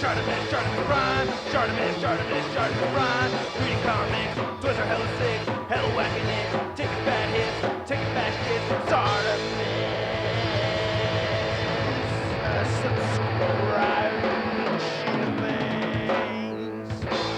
ShartimusPrime, ShartimusPrime. Reading comics, toys are hella sick, hella whacking it. Taking bad hits, taking bad shit. Subscribe.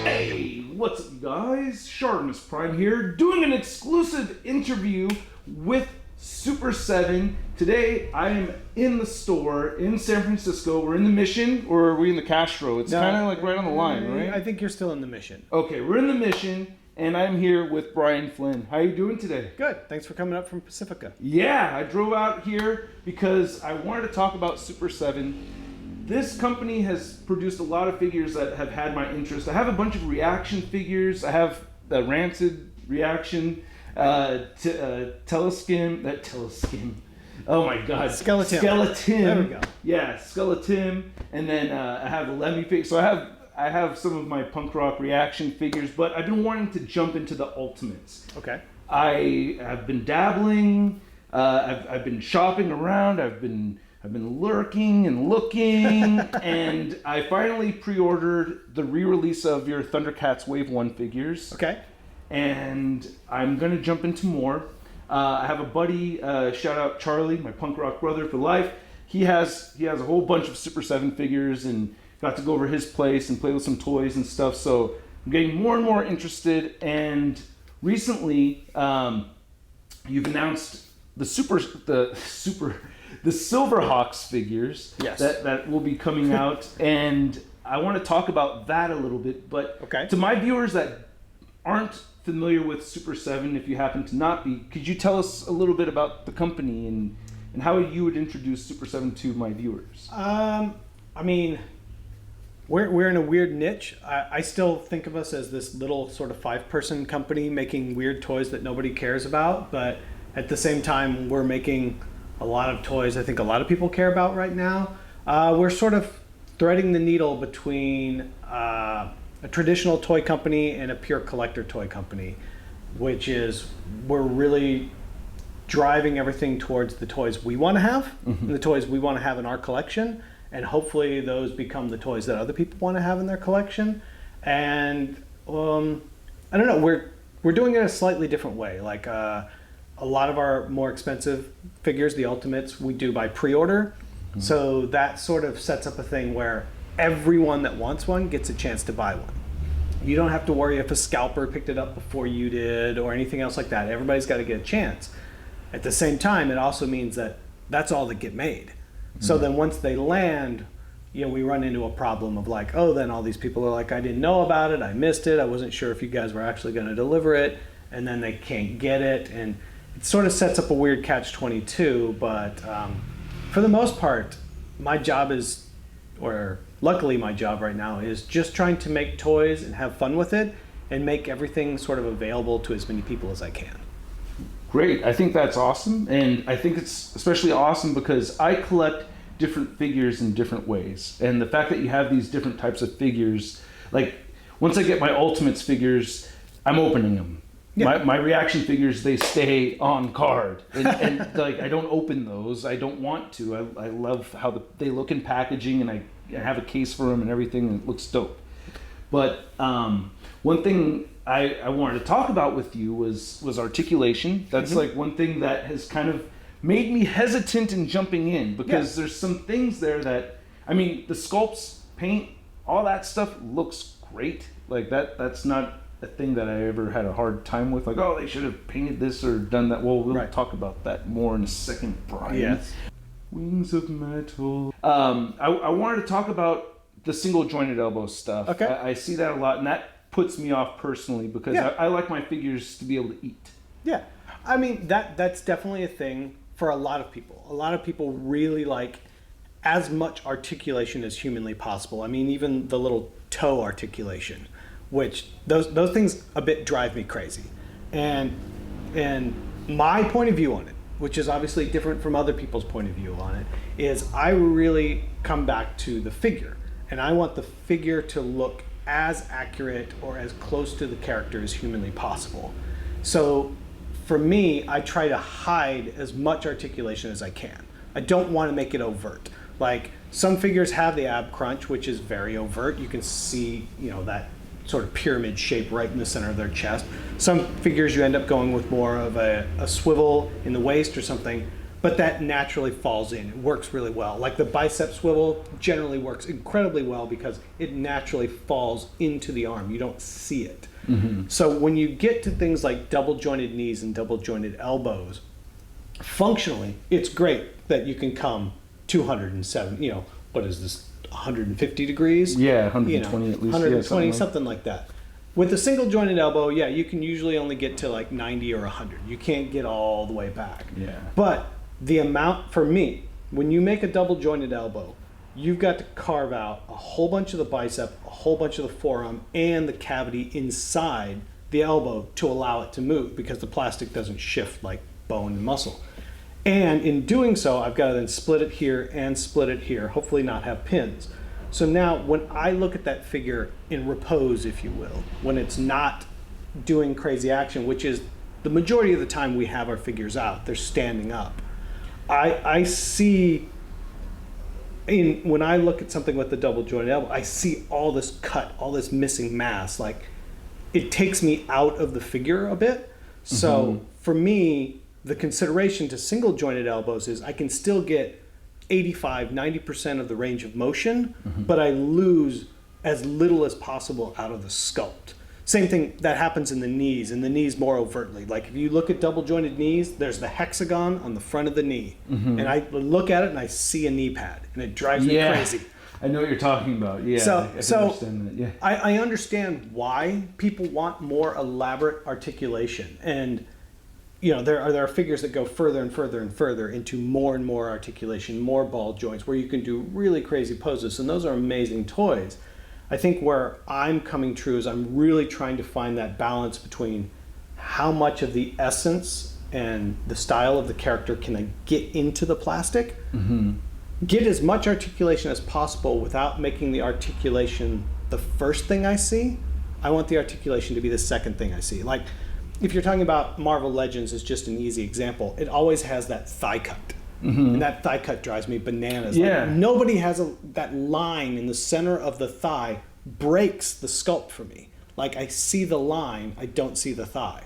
Hey, what's up, you guys? ShartimusPrime here, doing an exclusive interview with Super7. Today, I am in the store in San Francisco. We're in the Mission, or are we in the Castro? It's kind of like right on the line, right? I think you're still in the Mission. Okay, we're in the Mission, and I'm here with Brian Flynn. How you doing today? Good. Thanks for coming up from Pacifica. Yeah, I drove out here because I wanted to talk about Super7. This company has produced a lot of figures that have had my interest. I have a bunch of reaction figures. I have the Rancid reaction, Teleskim. Oh my God. Skeleton. Skeleton. There we go. Yeah, Skeleton. And then I have a Lemmy figure. So I have some of my punk rock reaction figures, but I've been wanting to jump into the ultimates. Okay. I have been dabbling. I've been shopping around. I've been lurking and looking, and I finally pre-ordered the re-release of your Thundercats Wave 1 figures. Okay. And I'm gonna jump into more. I have a buddy, shout out Charlie, my punk rock brother for life. He has a whole bunch of Super7 figures, and got to go over his place and play with some toys and stuff. So I'm getting more and more interested. And recently, you've announced the Silverhawks figures. Yes. that will be coming out, and I want to talk about that a little bit. But Okay. to my viewers that aren't familiar with Super7, if you happen to not be, could you tell us a little bit about the company and how you would introduce Super7 to my viewers? I mean, we're in a weird niche. I still think of us as this little sort of 5-person company making weird toys that nobody cares about, but at the same time, we're making a lot of toys I think a lot of people care about right now. We're sort of threading the needle between a traditional toy company and a pure collector toy company, which is we're really driving everything towards the toys we want to have, and the toys we want to have in our collection, and hopefully those become the toys that other people want to have in their collection. And I don't know, we're doing it a slightly different way. Like a lot of our more expensive figures, the Ultimates, we do by pre-order. So that sort of sets up a thing where everyone that wants one gets a chance to buy one. You don't have to worry if a scalper picked it up before you did or anything else like that. Everybody's got to get a chance. At the same time, it also means that that's all that get made. So then once they land, we run into a problem of like, oh, then all these people are like, I didn't know about it, I missed it, I wasn't sure if you guys were actually going to deliver it, and then they can't get it, and it sort of sets up a weird catch-22, but for the most part, my job is, or luckily my job right now, is just trying to make toys and have fun with it and make everything sort of available to as many people as I can. Great, I think that's awesome, and I think it's especially awesome because I collect different figures in different ways, and the fact that you have these different types of figures, like once I get my Ultimates figures, I'm opening them. Yeah. My reaction figures, they stay on card, and like I don't open those. I don't want to. I love how they look in packaging, and I have a case for them and everything, and it looks dope. But one thing I wanted to talk about with you was articulation. That's like one thing that has kind of made me hesitant in jumping in, because there's some things there that, I mean, the sculpts, paint, all that stuff looks great. Like that's not a thing that I ever had a hard time with, like, oh, they should have painted this or done that. Well, we'll talk about that more in a second, Brian. Yes. Wings of Metal. I wanted to talk about the single jointed elbow stuff. Okay. I see that a lot, and that puts me off personally because I like my figures to be able to eat. Yeah, I mean, that's definitely a thing for a lot of people. A lot of people really like as much articulation as humanly possible. I mean, even the little toe articulation, which those things a bit drive me crazy. And my point of view on it, which is obviously different from other people's point of view on it, is I really come back to the figure. And I want the figure to look as accurate or as close to the character as humanly possible. So for me, I try to hide as much articulation as I can. I don't want to make it overt. Like Some figures have the ab crunch, which is very overt. You can see, that sort of pyramid shape right in the center of their chest. Some figures you end up going with more of a swivel in the waist or something, but that naturally falls in. It works really well. Like the bicep swivel generally works incredibly well because it naturally falls into the arm. You don't see it. Mm-hmm. So when you get to things like double jointed knees and double jointed elbows, functionally, it's great that you can come 207, what is this, 150 degrees? Yeah, 120 at least. 120, Yeah, something like that. With a single jointed elbow, yeah, you can usually only get to like 90 or 100. You can't get all the way back. Yeah. But the amount, for me, when you make a double jointed elbow, you've got to carve out a whole bunch of the bicep, a whole bunch of the forearm, and the cavity inside the elbow to allow it to move because the plastic doesn't shift like bone and muscle. And in doing so, I've got to then split it here and split it here, hopefully not have pins. So now when I look at that figure in repose, if you will, when it's not doing crazy action, which is the majority of the time we have our figures out, they're standing up. I see, when I look at something with the double jointed elbow, I see all this cut, all this missing mass. Like, it takes me out of the figure a bit. So for me, the consideration to single jointed elbows is I can still get 85-90% of the range of motion, but I lose as little as possible out of the sculpt. Same thing that happens in the knees more overtly. Like if you look at double jointed knees, there's the hexagon on the front of the knee. And I look at it and I see a knee pad and it drives me crazy. I know what you're talking about. Yeah, so, I can understand that. Yeah. I understand why people want more elaborate articulation. And there are figures that go further and further and further into more and more articulation, more ball joints, where you can do really crazy poses, and those are amazing toys. I think where I'm coming true is I'm really trying to find that balance between how much of the essence and the style of the character can I get into the plastic, get as much articulation as possible without making the articulation the first thing I see. I want the articulation to be the second thing I see. Like, if you're talking about Marvel Legends is just an easy example, it always has that thigh cut. And that thigh cut drives me bananas. Yeah. Like, nobody has that line in the center of the thigh breaks the sculpt for me. Like, I see the line, I don't see the thigh.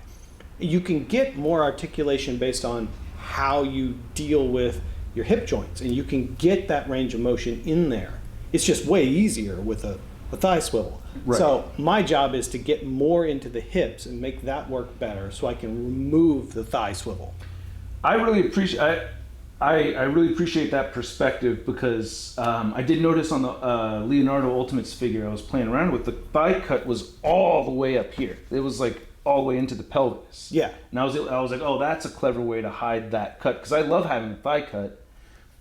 You can get more articulation based on how you deal with your hip joints, and you can get that range of motion in there. It's just way easier with a thigh swivel. Right. So my job is to get more into the hips and make that work better so I can remove the thigh swivel. I really appreciate that perspective because I did notice on the Leonardo Ultimates figure I was playing around with, the thigh cut was all the way up here. It was like all the way into the pelvis. Yeah. And I was like, oh, that's a clever way to hide that cut because I love having a thigh cut,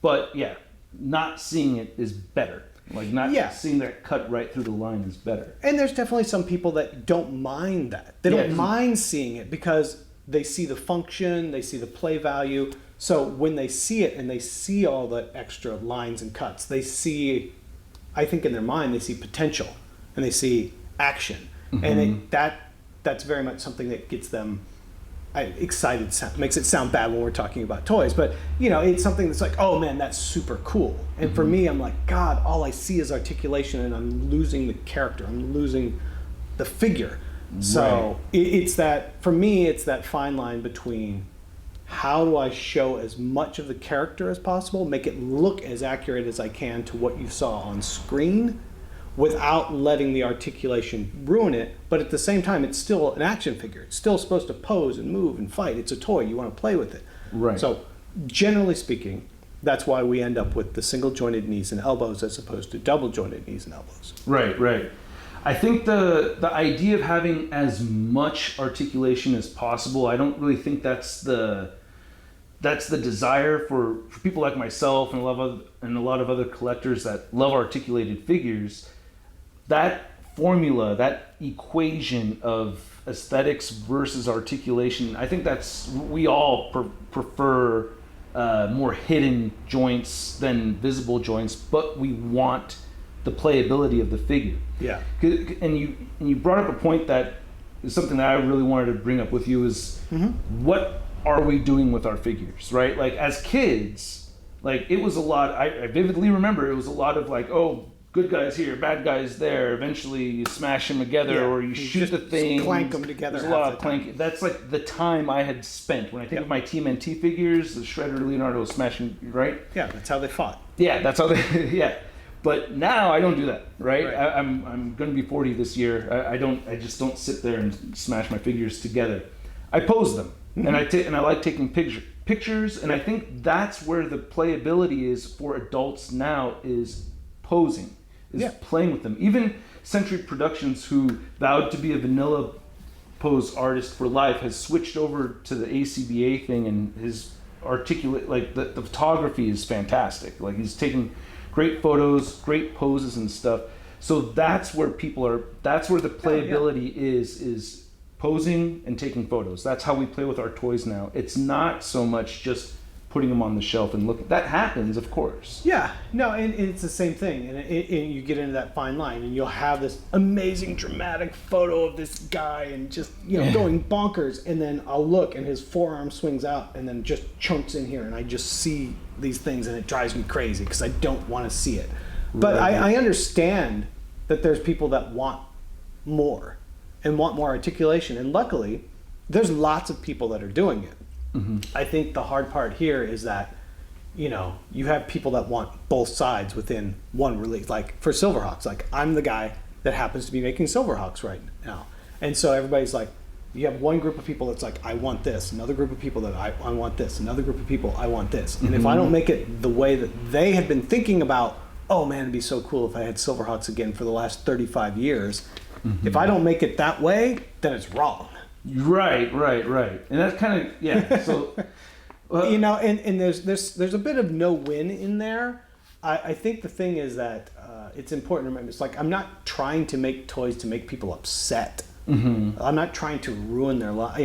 but yeah, not seeing it is better. Like not seeing that cut right through the line is better. And there's definitely some people that don't mind that. They don't mind seeing it because they see the function, they see the play value. So when they see it and they see all the extra lines and cuts, they see, I think in their mind, they see potential and they see action. And that's very much something that gets them excited, makes it sound bad when we're talking about toys, but it's something that's like, oh man, that's super cool. And for me, I'm like, God, all I see is articulation and I'm losing the character, I'm losing the figure. So it's that, for me, it's that fine line between how do I show as much of the character as possible, make it look as accurate as I can to what you saw on screen, without letting the articulation ruin it, but at the same time, it's still an action figure. It's still supposed to pose and move and fight. It's a toy. You want to play with it. Right. So, generally speaking, that's why we end up with the single-jointed knees and elbows as opposed to double-jointed knees and elbows. Right. I think the idea of having as much articulation as possible, I don't really think that's the desire for people like myself and a lot of other collectors that love articulated figures. That formula, that equation of aesthetics versus articulation, I think we all prefer more hidden joints than visible joints, but we want the playability of the figure. Yeah. And you brought up a point that is something that I really wanted to bring up with you is what are we doing with our figures, right? Like as kids, Like it was a lot. I vividly remember it was a lot of like, oh, good guys here, bad guys there. Eventually, you smash them together, or you shoot the thing, clank them together. There's a lot of clanking. That's like the time I had spent when I think of my TMNT figures. The Shredder, Leonardo smashing, right? Yeah, that's how they fought. Yeah, that's how they. Yeah, but now I don't do that, right? I'm going to be 40 this year. I just don't sit there and smash my figures together. I pose them, and I like taking pictures, and I think that's where the playability is for adults now is posing. Playing with them. Even Century Productions, who vowed to be a vanilla pose artist for life, has switched over to the ACBA thing, and his articulate, like the photography is fantastic. Like he's taking great photos, great poses and stuff. So that's where people are. That's where the playability is posing and taking photos. That's how we play with our toys now. It's not so much just putting them on the shelf and looking. That happens, of course. Yeah, no, and it's the same thing. And you get into that fine line, and you'll have this amazing dramatic photo of this guy and just going bonkers, and then I'll look and his forearm swings out and then just chunks in here, and I just see these things, and it drives me crazy because I don't want to see it. But I understand that there's people that want more and want more articulation, and luckily, there's lots of people that are doing it. I think the hard part here is that, you have people that want both sides within one release. Like for Silverhawks, like I'm the guy that happens to be making Silverhawks right now. And so everybody's like, you have one group of people that's like, I want this. Another group of people that I want this. Another group of people, I want this. And if I don't make it the way that they had been thinking about, oh man, it'd be so cool if I had Silverhawks again for the last 35 years. If I don't make it that way, then it's wrong. Right. And that's kind of, so... and there's a bit of no win in there. I think the thing is that it's important to remember, it's like I'm not trying to make toys to make people upset. I'm not trying to ruin their life.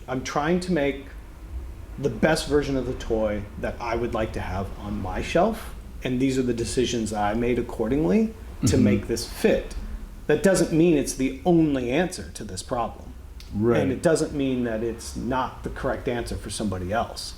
I'm trying to make the best version of the toy that I would like to have on my shelf, and these are the decisions that I made accordingly to make this fit. That doesn't mean it's the only answer to this problem. Right. And it doesn't mean that it's not the correct answer for somebody else.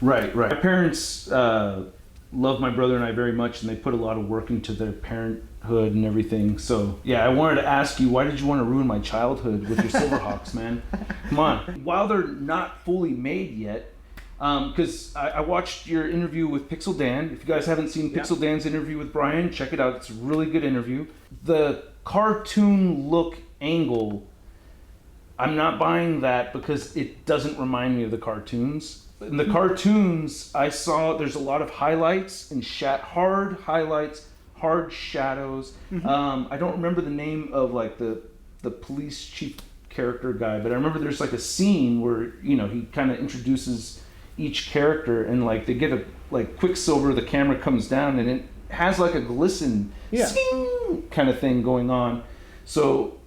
Right. My parents love my brother and I very much, and they put a lot of work into their parenthood and everything. So, I wanted to ask you, why did you want to ruin my childhood with your Silverhawks, man? Come on. While they're not fully made yet, because I watched your interview with Pixel Dan. If you guys haven't seen Pixel Dan's interview with Brian, check it out. It's a really good interview. The cartoon look angle, I'm not buying that because it doesn't remind me of the cartoons. In the cartoons, I saw there's a lot of highlights and hard highlights, hard shadows. I don't remember the name of like the police chief character guy, but I remember there's like a scene where he kind of introduces each character, and like they get a like Quicksilver, the camera comes down and it has like a glisten kind of thing going on. So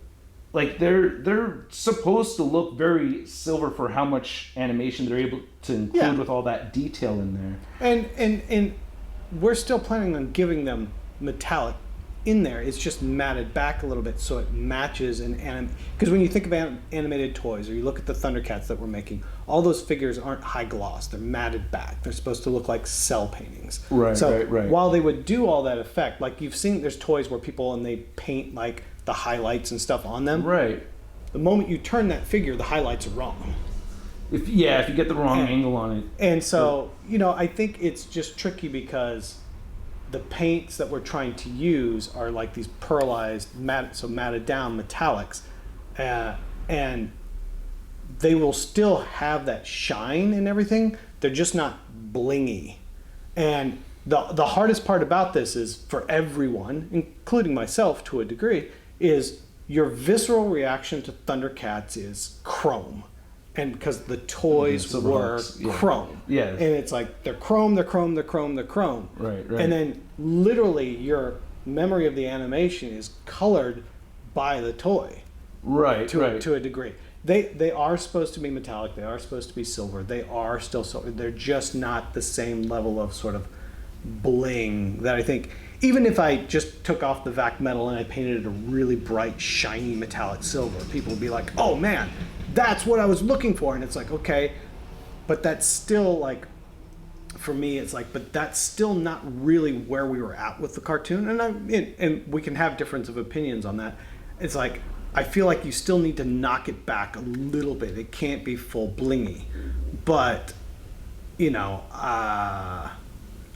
like they're supposed to look very silver for how much animation they're able to include with all that detail in there. And we're still planning on giving them metallic in there. It's just matted back a little bit so it matches because when you think about animated toys, or you look at the Thundercats that we're making, all those figures aren't high gloss. They're matted back. They're supposed to look like cell paintings. Right. While they would do all that effect, like you've seen, there's toys where people and they paint like the highlights and stuff on them. Right. The moment you turn that figure, the highlights are wrong. If you get the wrong angle on it. And so, I think it's just tricky because the paints that we're trying to use are like these pearlized, matted down metallics, and they will still have that shine and everything. They're just not blingy. And the hardest part about this is for everyone, including myself to a degree, is your visceral reaction to Thundercats is chrome. And because the toys were chrome. Yes. And it's like, they're chrome. Right. And then literally your memory of the animation is colored by the toy. Right. To a degree. They are supposed to be metallic. They are supposed to be silver. They are still silver. They're just not the same level of sort of bling that I think, even if I just took off the vac metal and I painted it a really bright, shiny metallic silver, people would be like, oh man, that's what I was looking for. And it's like, okay, but that's still like for me, it's like, but that's still not really where we were at with the cartoon. And we can have difference of opinions on that. It's like, I feel like you still need to knock it back a little bit. It can't be full blingy. But, you know,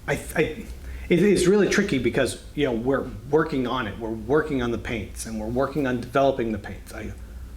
it is really tricky because, you know, we're working on it. We're working on the paints and we're working on developing the paints.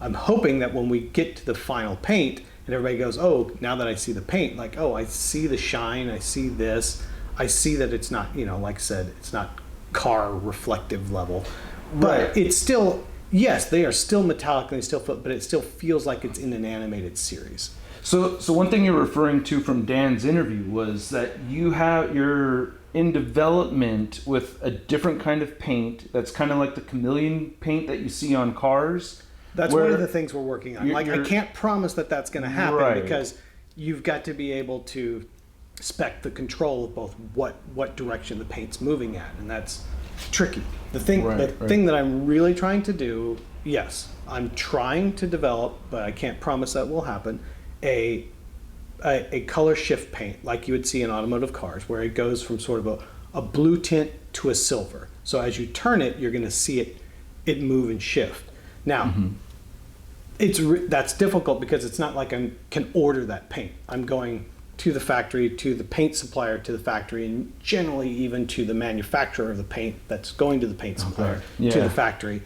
I'm hoping that when we get to the final paint and everybody goes, oh, now that I see the paint, like, oh, I see the shine, I see this, I see that it's not, you know, like I said, it's not car reflective level. But Right. it's still, yes, they are still metallic and they still feel, but it still feels like it's in an animated series. So one thing you're referring to from Dan's interview was that you're in development with a different kind of paint that's kind of like the chameleon paint that you see on cars. That's one of the things we're working on. Like, I can't promise that that's going to happen Right. because you've got to be able to spec the control of both what direction the paint's moving at, and that's tricky. The thing that I'm really trying to do, yes, I'm trying to develop, but I can't promise that will happen, a color shift paint like you would see in automotive cars, where it goes from sort of a blue tint to a silver. So as you turn it, you're going to see it move and shift. Now, that's difficult because it's not like I can order that paint. I'm going to the factory, to the paint supplier, to the factory, and generally even to the manufacturer of the paint that's going to the paint supplier, to the factory.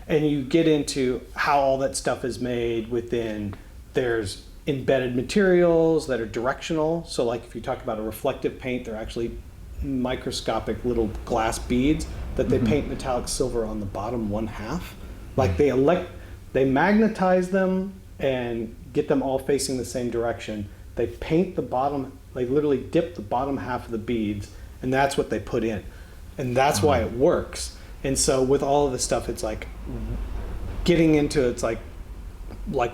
And you get into how all that stuff is made within, there's embedded materials that are directional. So like if you talk about a reflective paint, they're actually microscopic little glass beads that they paint metallic silver on the bottom one half. Like they magnetize them and get them all facing the same direction. They paint the bottom, they literally dip the bottom half of the beads, and that's what they put in. And that's why it works. And so with all of this stuff, it's like getting into, it's like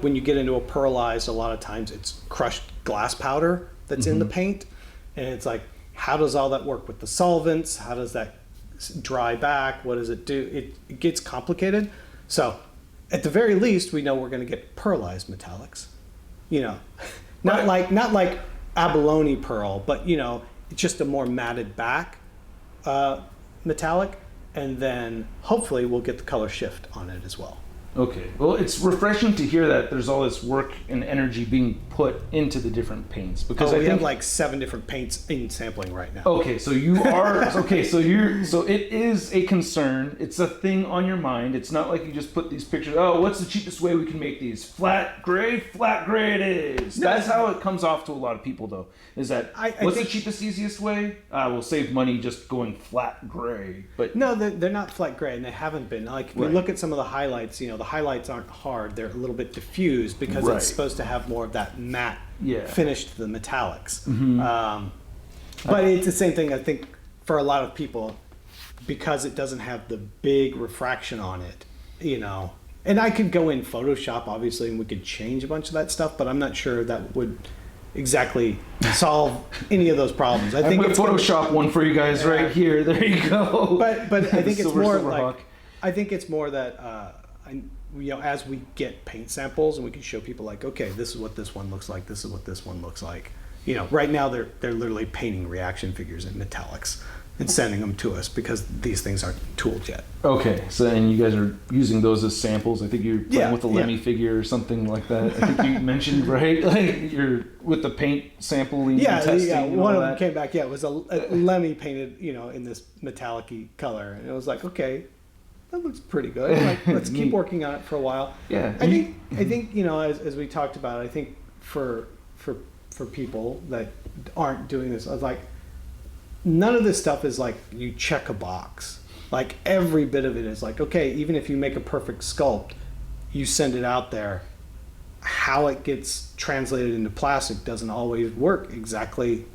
when you get into a pearlized, a lot of times it's crushed glass powder that's in the paint. And it's like, how does all that work with the solvents? How does that dry back? What does it do? It gets complicated. So at the very least, we know we're going to get pearlized metallics. You know, not like abalone pearl, but, you know, it's just a more matted back metallic. And then hopefully we'll get the color shift on it as well. Okay. Well, it's refreshing to hear that there's all this work and energy being put into the different paints, because we have like 7 different paints in sampling right now. Okay, so you are okay. So it is a concern. It's a thing on your mind. It's not like you just put these pictures. Oh, what's the cheapest way we can make these? Flat gray it is. No, That's how it comes off to a lot of people, though. Is that what's the cheapest, easiest way? We'll save money just going flat gray. But no, they're not flat gray, and they haven't been. Like if we look at some of the highlights, you know, the highlights aren't hard. They're a little bit diffused because it's supposed to have more of that matte finish to the metallics. But it's the same thing, I think, for a lot of people, because it doesn't have the big refraction on it, you know. And I could go in Photoshop, obviously, and we could change a bunch of that stuff, but I'm not sure that would exactly solve any of those problems. I think it's Photoshop one for you guys right here. There you go. But I think it's more Silverhawk. like, I think it's more that you know, as we get paint samples and we can show people like, okay, this is what this one looks like, this is what this one looks like. You know, right now they're literally painting reaction figures in metallics and sending them to us because these things aren't tooled yet. Okay, so and you guys are using those as samples. I think you're playing with a Lemmy figure or something like that. I think you mentioned, right? Like you're with the paint sampling and testing. Yeah, and one all of them that. came back. Yeah, it was a Lemmy painted, you know, in this metallic-y color, and it was like, okay, that looks pretty good. Like, let's keep working on it for a while. Yeah, I think you know, as we talked about, I think for people that aren't doing this, I was like, none of this stuff is like you check a box. Like every bit of it is like, okay, even if you make a perfect sculpt, you send it out there. How it gets translated into plastic doesn't always work exactly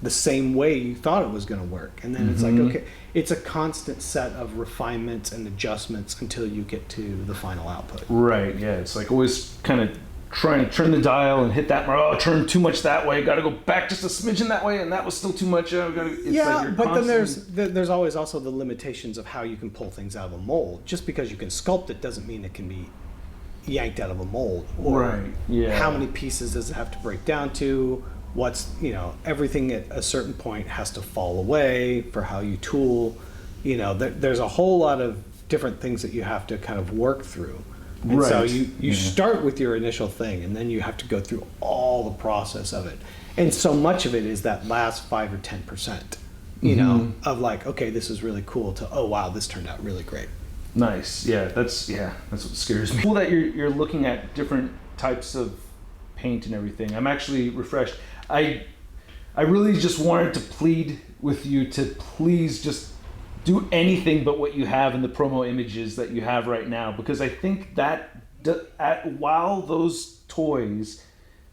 the same way you thought it was going to work. And then it's like, okay, it's a constant set of refinements and adjustments until you get to the final output. Right, yeah. It's like always kind of trying to turn the dial and hit that, turn too much that way, got to go back just a smidgen that way, and that was still too much. But then there's always also the limitations of how you can pull things out of a mold. Just because you can sculpt it doesn't mean it can be yanked out of a mold. Or right, yeah. How many pieces does it have to break down to? what's, everything at a certain point has to fall away for how you tool. There's a whole lot of different things that you have to kind of work through. And so Right. you start with your initial thing, and then you have to go through all the process of it. And so much of it is that last 5 or 10%, of like, okay, this is really cool, to, oh wow, this turned out really great. Nice. That's what scares me. Cool that you're looking at different types of paint and everything. I'm actually refreshed. I really just wanted to plead with you to please just do anything but what you have in the promo images that you have right now, because I think that while those toys,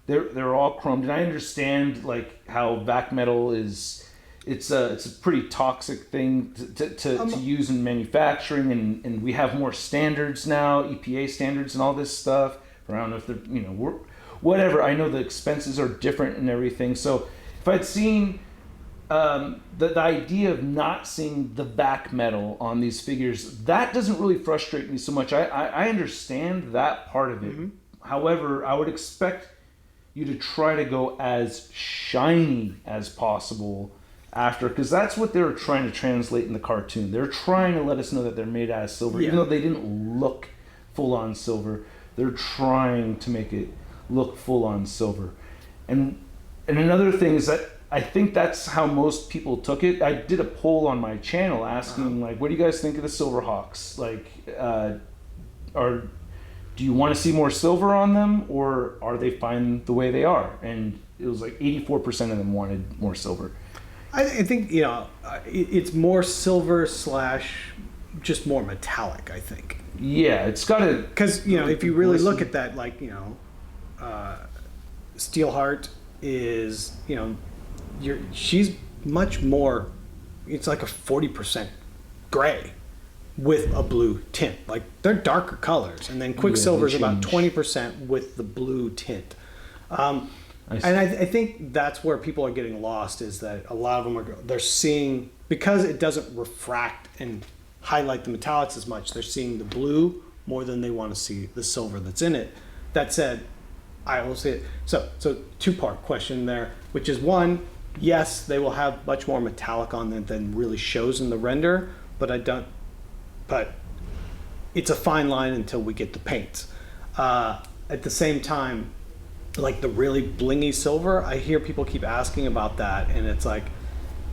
they're all chromed, and I understand like how vac metal is. It's a pretty toxic thing to use in manufacturing, and we have more standards now, EPA standards and all this stuff. I don't know if they're whatever. I know the expenses are different and everything. So if I'd seen the idea of not seeing the back metal on these figures, that doesn't really frustrate me so much. I understand that part of it. Mm-hmm. However, I would expect you to try to go as shiny as possible after, because that's what they were trying to translate in the cartoon. They're trying to let us know that they're made out of silver, even though they didn't look full on silver. They're trying to make it look full on silver. And another thing is that I think that's how most people took it. I did a poll on my channel asking, like, what do you guys think of the Silverhawks? Like, do you want to see more silver on them, or are they fine the way they are? And it was like 84% of them wanted more silver. I think, it's more silver / just more metallic, I think. Yeah, it's got to... Because, if you really look at that, like, Steelheart is, she's much more, it's like a 40% gray with a blue tint. Like, they're darker colors. And then Quicksilver is about 20% with the blue tint. And I think that's where people are getting lost, is that a lot of them they're seeing, because it doesn't refract and highlight the metallics as much, they're seeing the blue more than they want to see the silver that's in it. That said, I will say, so two-part question there, which is, one, yes, they will have much more metallic on them than really shows in the render, but it's a fine line until we get the paints. At the same time, like the really blingy silver, I hear people keep asking about that, and it's like,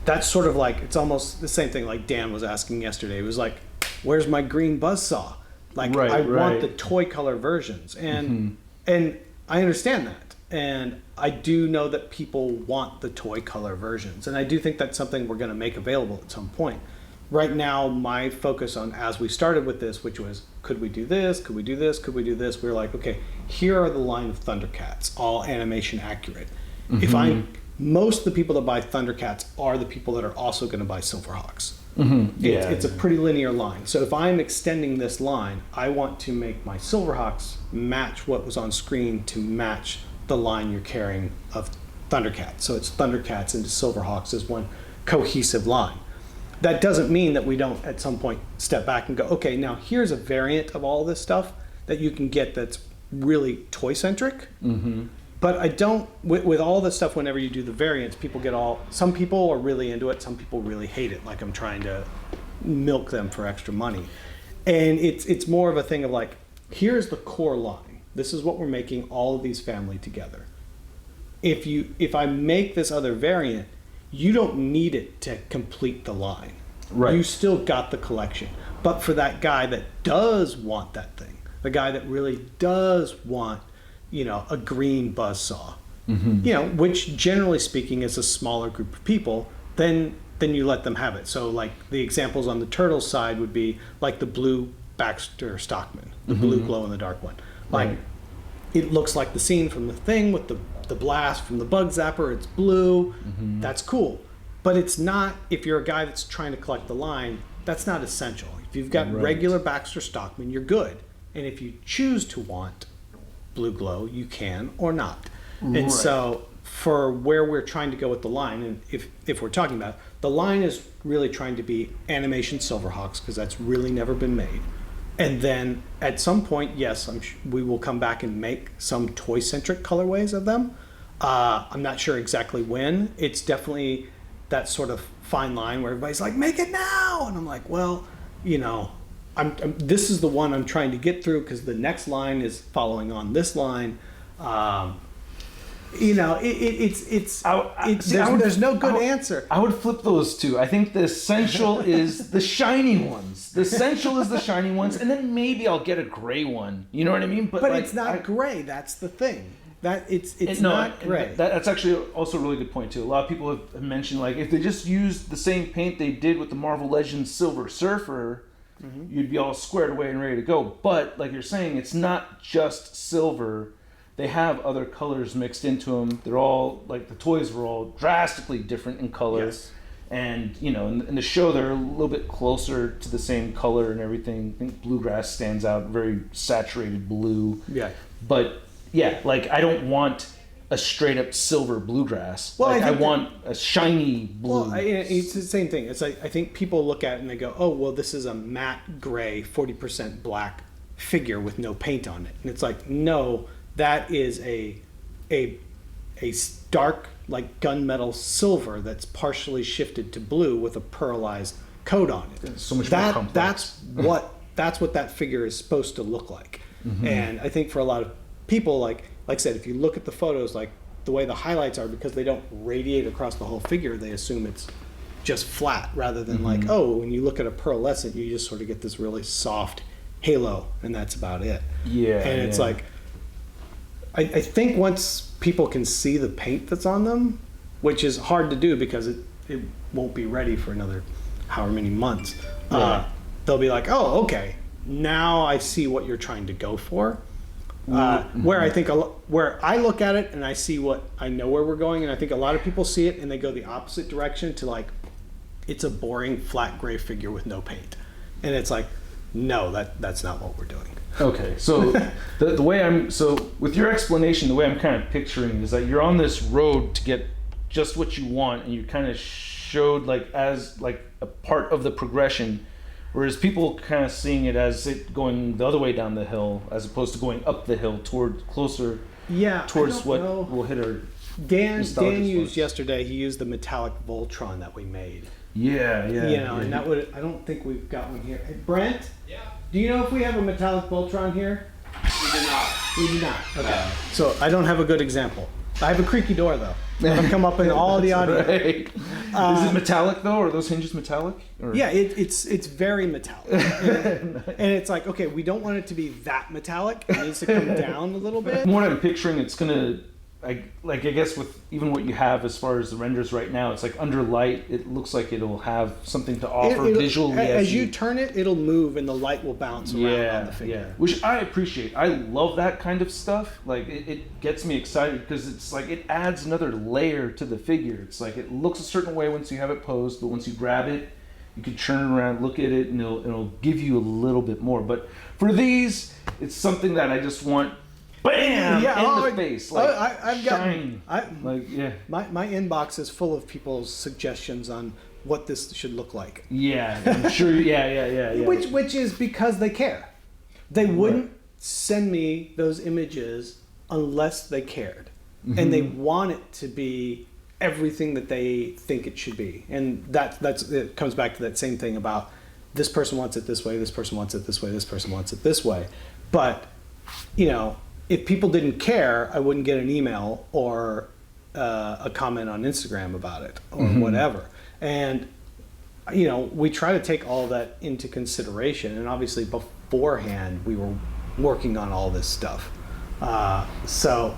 that's sort of like, it's almost the same thing like Dan was asking yesterday. It was like, where's my green buzzsaw? Like, I want the toy color versions. And and I understand that. And I do know that people want the toy color versions. And I do think that's something we're going to make available at some point. Right now, my focus on, as we started with this, which was, could we do this? Could we do this? Could we do this? We were like, okay, here are the line of Thundercats, all animation accurate. Most of the people that buy Thundercats are the people that are also going to buy Silverhawks. It's a pretty linear line. So if I'm extending this line, I want to make my Silverhawks match what was on screen to match the line you're carrying of Thundercats. So it's Thundercats into Silverhawks as one cohesive line. That doesn't mean that we don't at some point step back and go, okay, now here's a variant of all this stuff that you can get that's really toy-centric. But I don't, with all this stuff, whenever you do the variants, some people are really into it, some people really hate it, like I'm trying to milk them for extra money. And it's more of a thing of like, here's the core line. This is what we're making all of these family together. If I make this other variant, you don't need it to complete the line. Right. You still got the collection. But for that guy that does want that thing, the guy that really does want, a green buzzsaw, which generally speaking is a smaller group of people, then you let them have it. So like the examples on the Turtles side would be like the blue Baxter Stockman, the blue glow in the dark one. Like it looks like the scene from The Thing with the blast from the bug zapper, it's blue. That's cool. But it's not, if you're a guy that's trying to collect the line, that's not essential. If you've got regular Baxter Stockman, you're good. And if you choose to want blue glow, you can or not. And so for where we're trying to go with the line, and if we're talking about it, the line is really trying to be animation Silverhawks, because that's really never been made. And then at some point, yes, we will come back and make some toy-centric colorways of them. I'm not sure exactly when. It's definitely that sort of fine line where everybody's like, make it now. And I'm like, well, you know, this is the one I'm trying to get through because the next line is following on this line. You know, there's no good answer. I would flip those two. I think the essential is the shiny ones. The essential is the shiny ones, and then maybe I'll get a gray one. You know what I mean? But like, it's not gray. That's the thing. That it's not gray. That's actually also a really good point too. A lot of people have mentioned like if they just used the same paint they did with the Marvel Legends Silver Surfer, you'd be all squared away and ready to go. But like you're saying, it's not just silver. They have other colors mixed into them. They're all like the toys were all drastically different in color. Yes. And you know, in the show, they're a little bit closer to the same color and everything. I think Bluegrass stands out, very saturated blue. Yeah. But yeah, like I don't want a straight up silver Bluegrass. Well, like I want a shiny blue. Well, it's the same thing. It's like I think people look at it and they go, "Oh, well, this is a matte gray, 40% black figure with no paint on it." And it's like, no. That is a stark like gunmetal silver that's partially shifted to blue with a pearlized coat on it. It's so much more complex. That's what that figure is supposed to look like. And I think for a lot of people, like I said, if you look at the photos, like the way the highlights are, because they don't radiate across the whole figure, they assume it's just flat rather than like, oh, when you look at a pearlescent, you just sort of get this really soft halo, and that's about it. Yeah. And it's like, I think once people can see the paint that's on them, which is hard to do because it won't be ready for another however many months, they'll be like, oh, okay, now I see what you're trying to go for. Where I think where I look at it and I see I know where we're going, and I think a lot of people see it and they go the opposite direction to like, it's a boring flat gray figure with no paint, and it's like, no, that's not what we're doing. Okay, so the way with your explanation, the way I'm kind of picturing is that you're on this road to get just what you want, and you kind of showed like as like a part of the progression, whereas people kind of seeing it as it going the other way down the hill as opposed to going up the hill towards what will hit our. Dan used yesterday. He used the metallic Voltron that we made. Yeah. And that I don't think we've got one here. Hey, Brent? Yeah. Do you know if we have a metallic Voltron here? We do not. Okay. So I don't have a good example. I have a creaky door though. It'll come up in all the audio. Right. Is it metallic though? Are those hinges metallic? Or? Yeah, it's very metallic. And it's like, okay, we don't want it to be that metallic. It needs to come down a little bit. From what I'm picturing, it's gonna. I guess with even what you have as far as the renders right now, it's like under light, it looks like it'll have something to offer visually. As you turn it, it'll move and the light will bounce around on the figure. Yeah, which I appreciate. I love that kind of stuff. Like it gets me excited because it's like it adds another layer to the figure. It's like it looks a certain way once you have it posed, but once you grab it, you can turn it around, look at it, and it'll give you a little bit more. But for these, it's something that I just want. Bam! In the face, like I've shine. My inbox is full of people's suggestions on what this should look like. Yeah, I'm sure. Yeah. Which is because they care. They wouldn't send me those images unless they cared, and they want it to be everything that they think it should be. And that's it comes back to that same thing about this person wants it this way, this person wants it this way, this person wants it this way. But if people didn't care, I wouldn't get an email or a comment on Instagram about it or whatever. And, we try to take all that into consideration. And obviously beforehand, we were working on all this stuff. So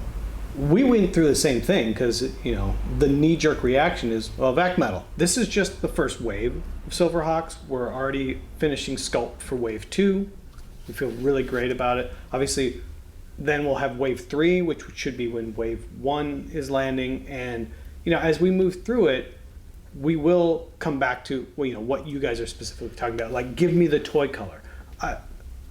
we went through the same thing because, the knee-jerk reaction is, well, vac metal. This is just the first wave of Silverhawks. We're already finishing sculpt for wave 2. We feel really great about it. Obviously, then we'll have wave 3, which should be when wave 1 is landing. And, as we move through it, we will come back to, what you guys are specifically talking about. Like, give me the toy color.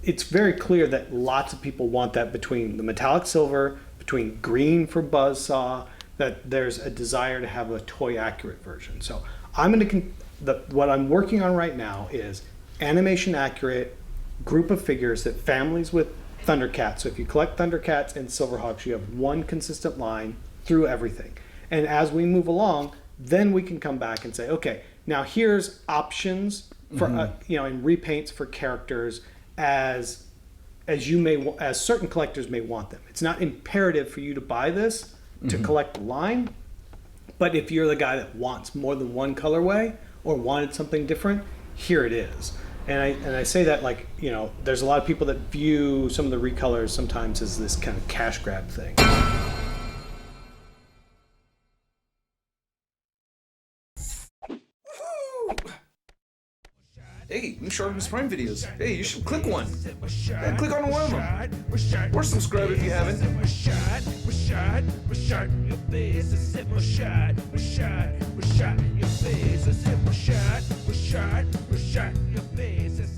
It's very clear that lots of people want that between the metallic silver, between green for Buzzsaw, that there's a desire to have a toy accurate version. So what I'm working on right now is animation accurate group of figures that families with Thundercats. So if you collect Thundercats and Silverhawks, you have one consistent line through everything. And as we move along, then we can come back and say, okay, now here's options for and repaints for characters as certain collectors may want them. It's not imperative for you to buy this to collect the line, but if you're the guy that wants more than one colorway or wanted something different, here it is. And I say that, like, you know, there's a lot of people that view some of the recolors sometimes as this kind of cash grab thing. Hey, new ShartimusPrime videos. Hey, you should click one. Yeah, click on one of them. Or subscribe if you haven't. Your face.